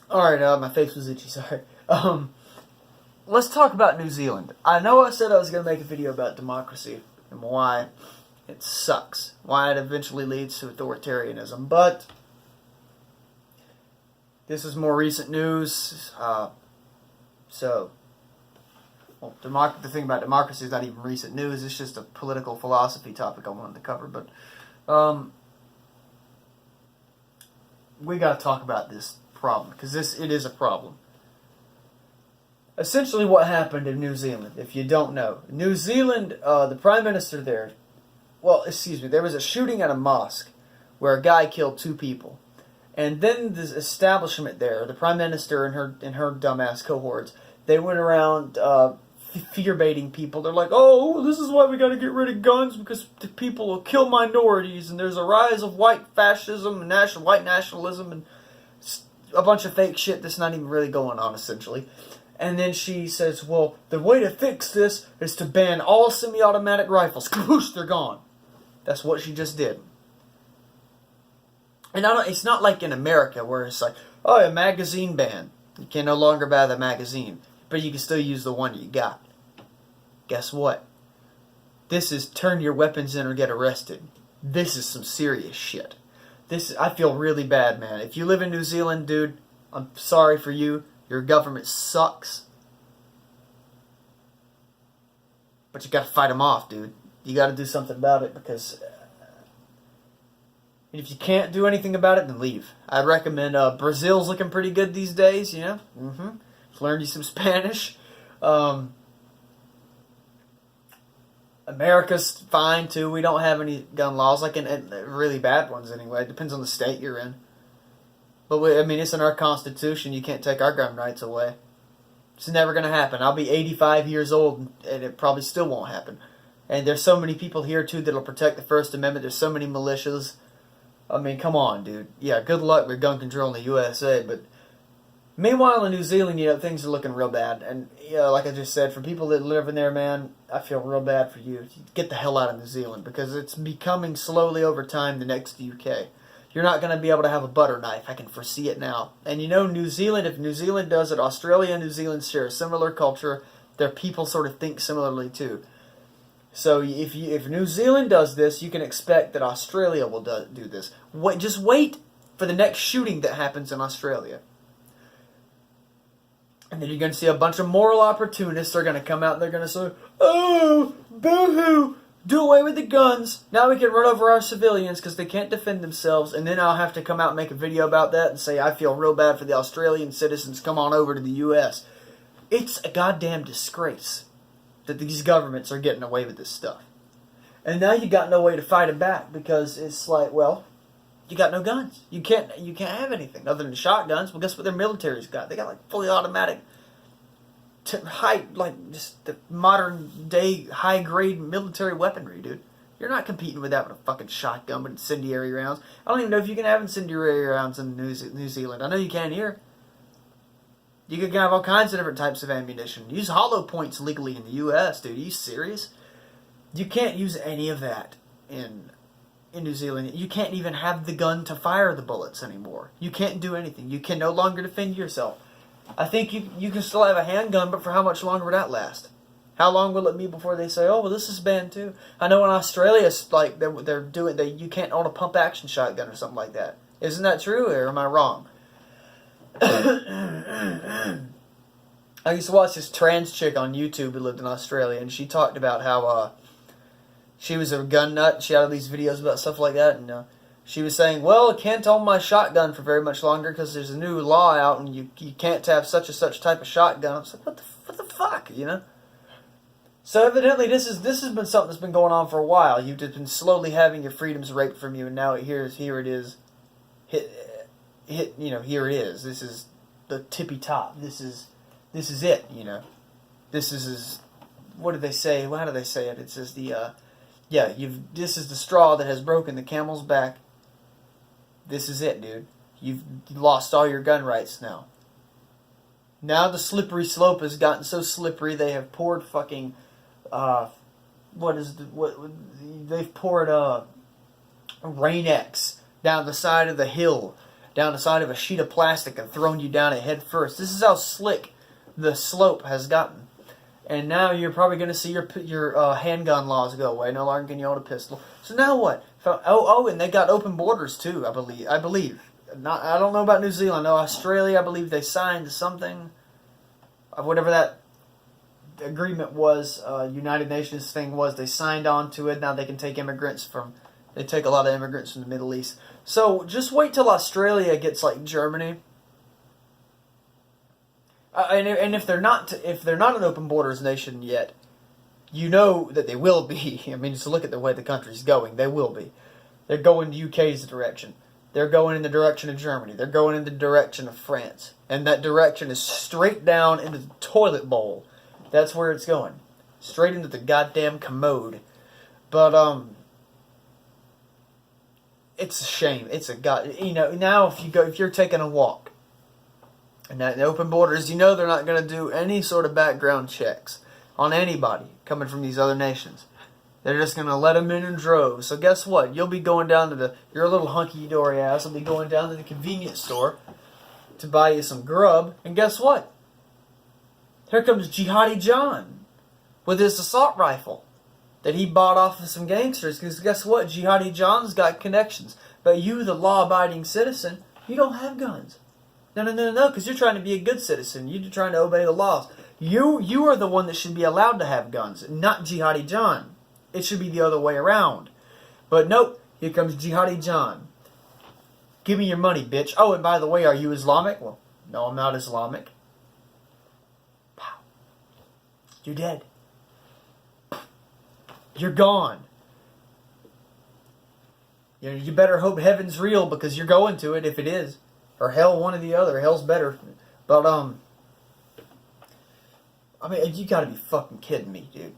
Alright, my face was itchy, sorry. Let's talk about New Zealand. I know I said I was going to make a video about democracy and why it sucks. Why it eventually leads to authoritarianism. But this is more recent news. The thing about democracy is not even recent news. It's just a political philosophy topic I wanted to cover. But we got to talk about this problem, because it is a problem. Essentially what happened in New Zealand, if you don't know. New Zealand, the Prime Minister there, there was a shooting at a mosque where a guy killed 2 people. And then the establishment there, the Prime Minister and her dumbass cohorts, they went around fear-baiting people. They're like, oh, this is why we got to get rid of guns, because the people will kill minorities, and there's a rise of white fascism and white nationalism and a bunch of fake shit that's not even really going on, essentially. And then she says, well, the way to fix this is to ban all semi-automatic rifles. Kaboosh, they're gone. That's what she just did. And it's not like in America where it's like, oh, a magazine ban. You can no longer buy the magazine, but you can still use the one you got. Guess what? This is turn your weapons in or get arrested. This is some serious shit. I feel really bad, man. If you live in New Zealand, dude, I'm sorry for you. Your government sucks. But you gotta fight them off, dude. You gotta do something about it, because if you can't do anything about it, then leave. I'd recommend, Brazil's looking pretty good these days, you know? Learn you some Spanish. America's fine, too. We don't have any gun laws, like in really bad ones, anyway. It depends on the state you're in. But, it's in our Constitution. You can't take our gun rights away. It's never going to happen. I'll be 85 years old, and it probably still won't happen. And there's so many people here, too, that'll protect the First Amendment. There's so many militias. Come on, dude. Yeah, good luck with gun control in the USA, but meanwhile in New Zealand, things are looking real bad. And, like I just said, for people that live in there, man, I feel real bad for you. Get the hell out of New Zealand, because it's becoming slowly over time the next UK. You're not going to be able to have a butter knife. I can foresee it now. And New Zealand, if New Zealand does it, Australia and New Zealand share a similar culture. Their people sort of think similarly, too. So if New Zealand does this, you can expect that Australia will do this. Just wait for the next shooting that happens in Australia. And then you're going to see a bunch of moral opportunists are going to come out and they're going to say, oh, boo-hoo, do away with the guns. Now we can run over our civilians because they can't defend themselves. And then I'll have to come out and make a video about that and say I feel real bad for the Australian citizens. Come on over to the U.S. It's a goddamn disgrace that these governments are getting away with this stuff. And now you got no way to fight it back, because it's like, well, you got no guns. You can't have anything other than shotguns. Well, guess what their military's got? They got like fully automatic, just the modern day high grade military weaponry, dude. You're not competing with that with a fucking shotgun with incendiary rounds. I don't even know if you can have incendiary rounds in New Zealand. I know you can here. You can have all kinds of different types of ammunition. Use hollow points legally in the U.S., dude. Are you serious? You can't use any of that in New Zealand. You can't even have the gun to fire the bullets anymore. You can't do anything. You can no longer defend yourself. I think you can still have a handgun, but for how much longer will that last? How long will it be before they say, oh, well, this is banned too? I know in Australia, like, you can't own a pump-action shotgun or something like that. Isn't that true, or am I wrong? I used to watch this trans chick on YouTube who lived in Australia, and she talked about how she was a gun nut. She had all these videos about stuff like that, and she was saying, well, I can't own my shotgun for very much longer because there's a new law out, and you can't have such and such type of shotgun. I was like, what the fuck, So evidently this has been something that's been going on for a while. You've just been slowly having your freedoms raped from you, and now here it is. Here it is. This is the tippy top. This is it, This is what do they say? How do they say it? It says this is the straw that has broken the camel's back. This is it, dude. You've lost all your gun rights now. Now the slippery slope has gotten so slippery they have poured fucking they've poured Rain-X down the side of the hill, down the side of a sheet of plastic and thrown you down it head first. This is how slick the slope has gotten. And now you're probably going to see your handgun laws go away. No longer can you own a pistol. So now what? And they got open borders too, I believe. I don't know about New Zealand. No, Australia, I believe they signed something. Whatever that agreement was, United Nations thing was, they signed on to it. Now they can take they take a lot of immigrants from the Middle East. So just wait till Australia gets like Germany. And if they're not an open borders nation yet, you know that they will be. I mean, just look at the way the country's going. They will be. They're going the UK's direction. They're going in the direction of Germany. They're going in the direction of France. And that direction is straight down into the toilet bowl. That's where it's going. Straight into the goddamn commode. But, it's a shame. It's now if you're taking a walk, and in open borders, you know they're not going to do any sort of background checks on anybody coming from these other nations. They're just going to let them in droves. So guess what? You'll be going down to your little hunky-dory ass will be going down to the convenience store to buy you some grub. And guess what? Here comes Jihadi John with his assault rifle that he bought off of some gangsters. Because guess what? Jihadi John's got connections. But you, the law-abiding citizen, you don't have guns. No, because you're trying to be a good citizen. You're trying to obey the laws. You are the one that should be allowed to have guns, not Jihadi John. It should be the other way around. But nope, here comes Jihadi John. Give me your money, bitch. Oh, and by the way, are you Islamic? Well, no, I'm not Islamic. Pow. You're dead. You're gone. You better hope heaven's real because you're going to it if it is. Or hell, one or the other. Hell's better. But, I mean, you gotta be fucking kidding me, dude.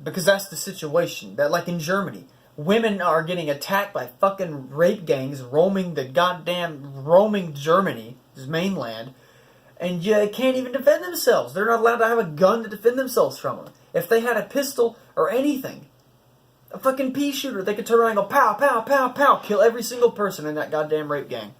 Because that's the situation. That, like in Germany, women are getting attacked by fucking rape gangs roaming Germany, his mainland, and you can't even defend themselves. They're not allowed to have a gun to defend themselves from them. If they had a pistol or anything, a fucking pea shooter, they could turn around and go pow, pow, pow, pow, kill every single person in that goddamn rape gang.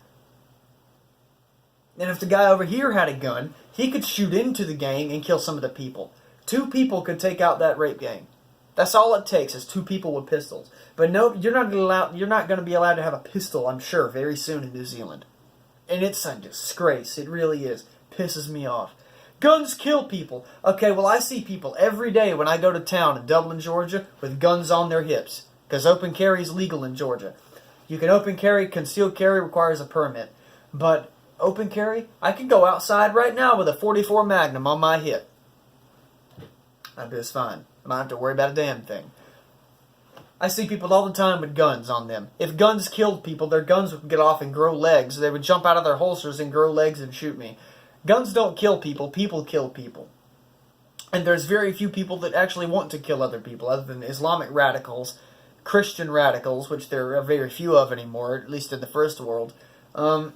And if the guy over here had a gun, he could shoot into the gang and kill some of the people. 2 people could take out that rape gang. That's all it takes is 2 people with pistols. But no, you're not going to be allowed to have a pistol, I'm sure, very soon in New Zealand. And it's a disgrace. It really is. Pisses me off. Guns kill people. Okay, well, I see people every day when I go to town in Dublin, Georgia, with guns on their hips. Because open carry is legal in Georgia. You can open carry, concealed carry requires a permit. But open carry, I can go outside right now with a .44 Magnum on my hip. I'd be just fine. I don't have to worry about a damn thing. I see people all the time with guns on them. If guns killed people, their guns would get off and grow legs. They would jump out of their holsters and grow legs and shoot me. Guns don't kill people. People kill people. And there's very few people that actually want to kill other people, other than Islamic radicals, Christian radicals, which there are very few of anymore, at least in the first world. And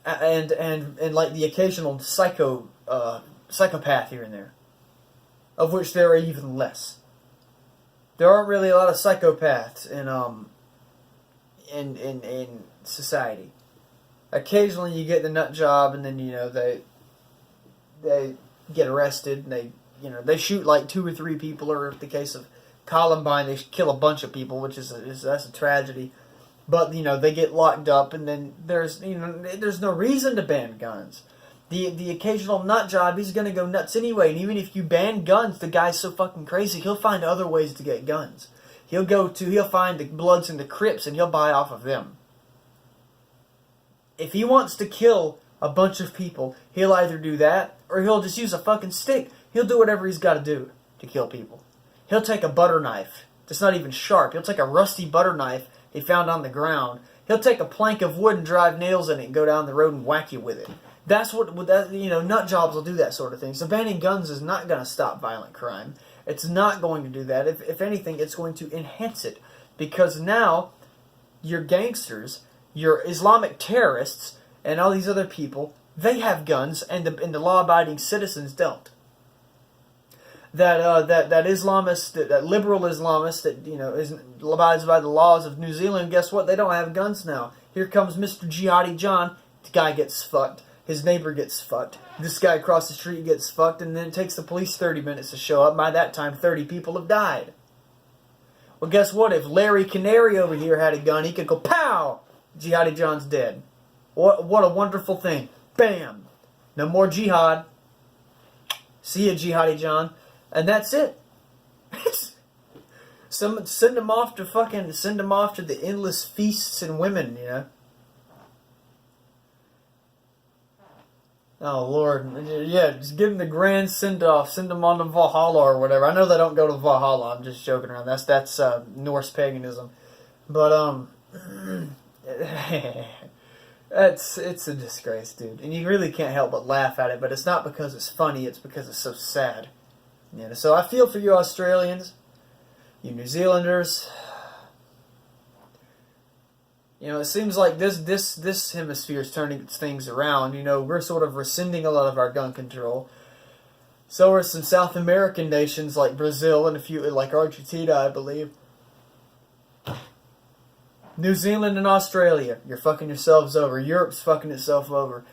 like the occasional psychopath here and there, of which there are even less. There aren't really a lot of psychopaths in society. Occasionally you get the nut job, and then they get arrested, and they shoot like 2 or 3 people, or in the case of Columbine, they kill a bunch of people, which that's a tragedy. But they get locked up, and then there's no reason to ban guns. The occasional nut job, he's gonna go nuts anyway. And even if you ban guns, the guy's so fucking crazy, he'll find other ways to get guns. He'll find the Bloods and the Crips, and he'll buy off of them. If he wants to kill a bunch of people, he'll either do that, or he'll just use a fucking stick. He'll do whatever he's got to do to kill people. He'll take a butter knife that's not even sharp. He'll take a rusty butter knife he found on the ground. He'll take a plank of wood and drive nails in it and go down the road and whack you with it. That's nut jobs will do that sort of thing. So banning guns is not going to stop violent crime. It's not going to do that. If anything, it's going to enhance it. Because now, your gangsters, your Islamic terrorists, and all these other people, they have guns, and the law-abiding citizens don't. that Islamist, that liberal Islamist that abides by the laws of New Zealand. Guess what? They don't have guns now. Here comes Mr. Jihadi John. The guy gets fucked. His neighbor gets fucked. This guy across the street gets fucked, and then it takes the police 30 minutes to show up. By that time, 30 people have died. Well, guess what? If Larry Canary over here had a gun, he could go pow. Jihadi John's dead. What a wonderful thing. Bam. No more jihad. See ya, Jihadi John. And that's it. Send them off to the endless feasts and women, Oh, Lord. Yeah, just give them the grand send-off. Send them on to Valhalla or whatever. I know they don't go to Valhalla. I'm just joking around. That's Norse paganism. But, it's a disgrace, dude. And you really can't help but laugh at it. But it's not because it's funny. It's because it's so sad. So I feel for you Australians. You New Zealanders. It seems like this hemisphere is turning things around. We're sort of rescinding a lot of our gun control. So are some South American nations like Brazil and a few like Argentina, I believe. New Zealand and Australia, you're fucking yourselves over. Europe's fucking itself over.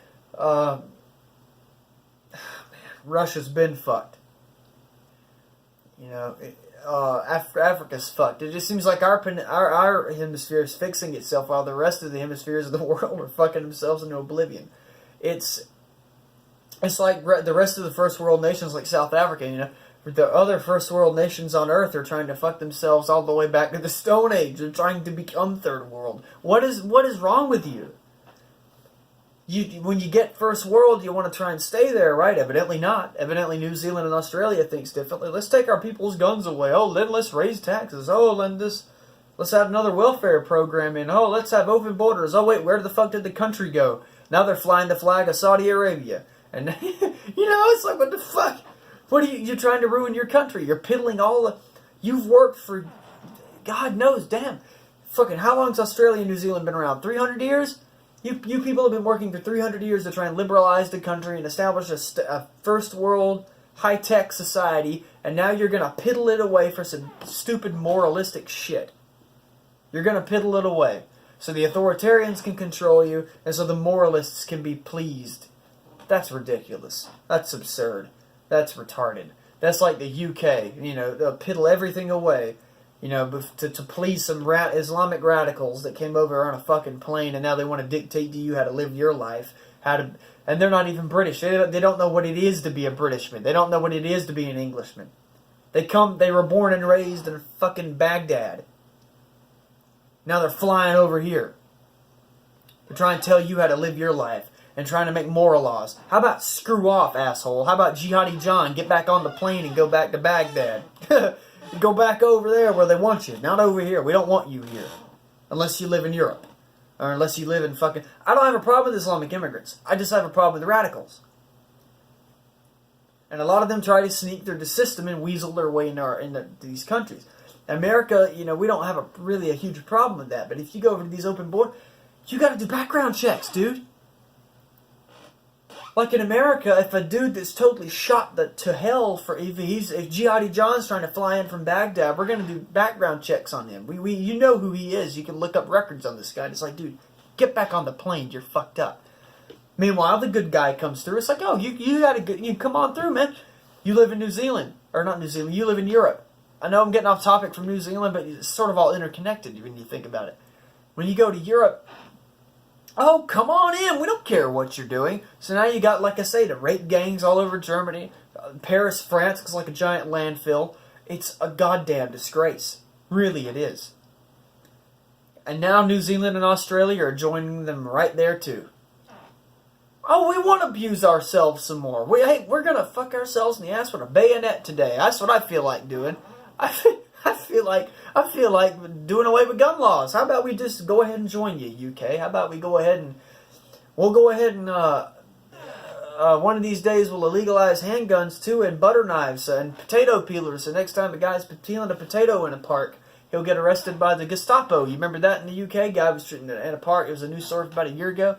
Russia's been fucked. Africa's fucked. It just seems like our hemisphere is fixing itself while the rest of the hemispheres of the world are fucking themselves into oblivion. It's like the rest of the first world nations like South Africa, The other first world nations on Earth are trying to fuck themselves all the way back to the Stone Age. They're trying to become third world. What is wrong with you? When you get first world, you want to try and stay there, right? Evidently not. Evidently New Zealand and Australia thinks differently. Let's take our people's guns away. Oh, then let's raise taxes. Oh, let's have another welfare program in. Oh, let's have open borders. Oh, wait, where the fuck did the country go? Now they're flying the flag of Saudi Arabia. And, it's like, what the fuck? What are you're trying to ruin your country. You're piddling you've worked for, God knows, damn. Fucking, how long's Australia and New Zealand been around? 300 years? You people have been working for 300 years to try and liberalize the country and establish a first world, high-tech society, and now you're going to piddle it away for some stupid moralistic shit. You're going to piddle it away. So the authoritarians can control you, and so the moralists can be pleased. That's ridiculous. That's absurd. That's retarded. That's like the UK, they'll piddle everything away. To please some Islamic radicals that came over on a fucking plane and now they want to dictate to you how to live your life, and they're not even British. They don't know what it is to be a Britishman. They don't know what it is to be an Englishman. They were born and raised in fucking Baghdad. Now they're flying over here. They're trying to tell you how to live your life and trying to make moral laws. How about screw off, asshole? How about Jihadi John get back on the plane and go back to Baghdad? Go back over there where they want you. Not over here. We don't want you here. Unless you live in Europe. Or unless you live in fucking... I don't have a problem with Islamic immigrants. I just have a problem with the radicals. And a lot of them try to sneak through the system and weasel their way into these countries. America, we don't have really a huge problem with that. But if you go over to these open borders, you got to do background checks, dude. Like in America, if a dude that's totally shot to hell if Jihadi John's trying to fly in from Baghdad, we're going to do background checks on him. You know who he is. You can look up records on this guy. It's like, dude, get back on the plane. You're fucked up. Meanwhile, the good guy comes through. It's like, oh, you come on through, man. You live in New Zealand. Or not New Zealand. You live in Europe. I know I'm getting off topic from New Zealand, but it's sort of all interconnected when you think about it. When you go to Europe... Oh, come on in. We don't care what you're doing. So now you got, like I say, the rape gangs all over Germany. Paris, France looks like a giant landfill. It's a goddamn disgrace. Really, it is. And now New Zealand and Australia are joining them right there, too. Oh, we want to abuse ourselves some more. We're going to fuck ourselves in the ass with a bayonet today. That's what I feel like doing. I feel like doing away with gun laws. How about we just go ahead and join you, UK? How about we go ahead and one of these days we'll legalize handguns too, and butter knives and potato peelers. So next time a guy's peeling a potato in a park, he'll get arrested by the Gestapo. You remember that in the UK? Guy was in a park. It was a news story about a year ago.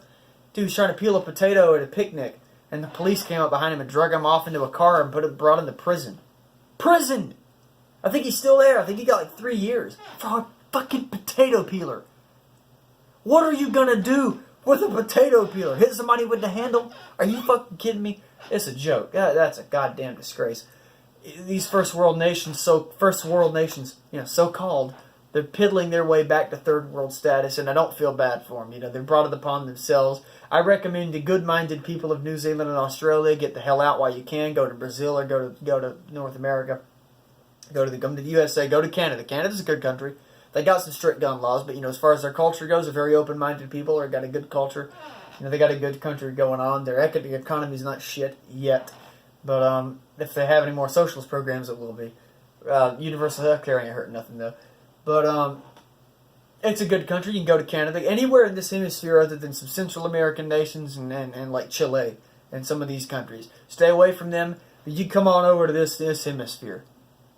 Dude was trying to peel a potato at a picnic, and the police came up behind him and drug him off into a car and brought him to prison. Prison! I think he's still there. I think he got like 3 years for a fucking potato peeler. What are you gonna do with a potato peeler? Hit somebody with the handle? Are you fucking kidding me? It's a joke. That's a goddamn disgrace. These first world nations, so-called, they're piddling their way back to third world status, and I don't feel bad for them. You know, they brought it upon themselves. I recommend the good-minded people of New Zealand and Australia get the hell out while you can. Go to Brazil or go to North America. Come to the USA. Go to Canada. Canada's a good country. They got some strict gun laws, but as far as their culture goes, they're very open-minded people. They've got a good culture. They got a good country going on. Their economy's not shit yet, but if they have any more socialist programs, it will be. Universal health care ain't hurting nothing though. But it's a good country. You can go to Canada, anywhere in this hemisphere other than some Central American nations and like Chile and some of these countries. Stay away from them. But you come on over to this hemisphere.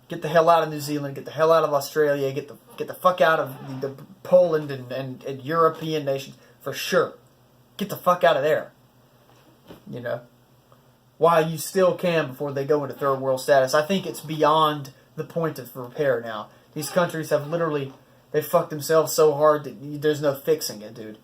Get the hell out of New Zealand. Get the hell out of Australia. Get the fuck out of the Poland and European nations for sure. Get the fuck out of there. While you still can before they go into third world status. I think it's beyond the point of repair now. These countries have they fucked themselves so hard that there's no fixing it, dude.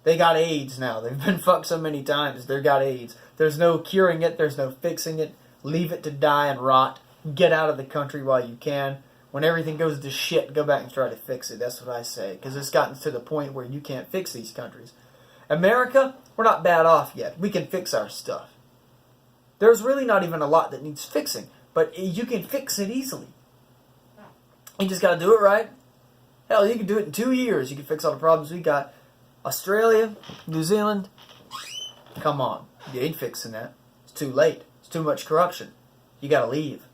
They got AIDS now. They've been fucked so many times. They got AIDS. There's no curing it. There's no fixing it. Leave it to die and rot. Get out of the country while you can. When everything goes to shit, go back and try to fix it. That's what I say. Because it's gotten to the point where you can't fix these countries. America, we're not bad off yet. We can fix our stuff. There's really not even a lot that needs fixing. But you can fix it easily. You just got to do it right. Hell, you can do it in 2 years. You can fix all the problems we got. Australia, New Zealand, come on. You ain't fixing that. It's too late. It's too much corruption. You got to leave.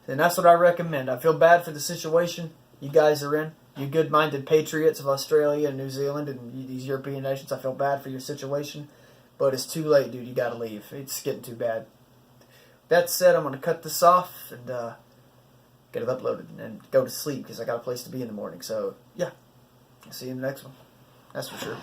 And that's what I recommend. I feel bad for the situation you guys are in. You good-minded patriots of Australia and New Zealand and these European nations. I feel bad for your situation. But it's too late, dude. You got to leave. It's getting too bad. That said, I'm going to cut this off and get it uploaded and go to sleep because I got a place to be in the morning. So, yeah. I'll see you in the next one. That's for sure.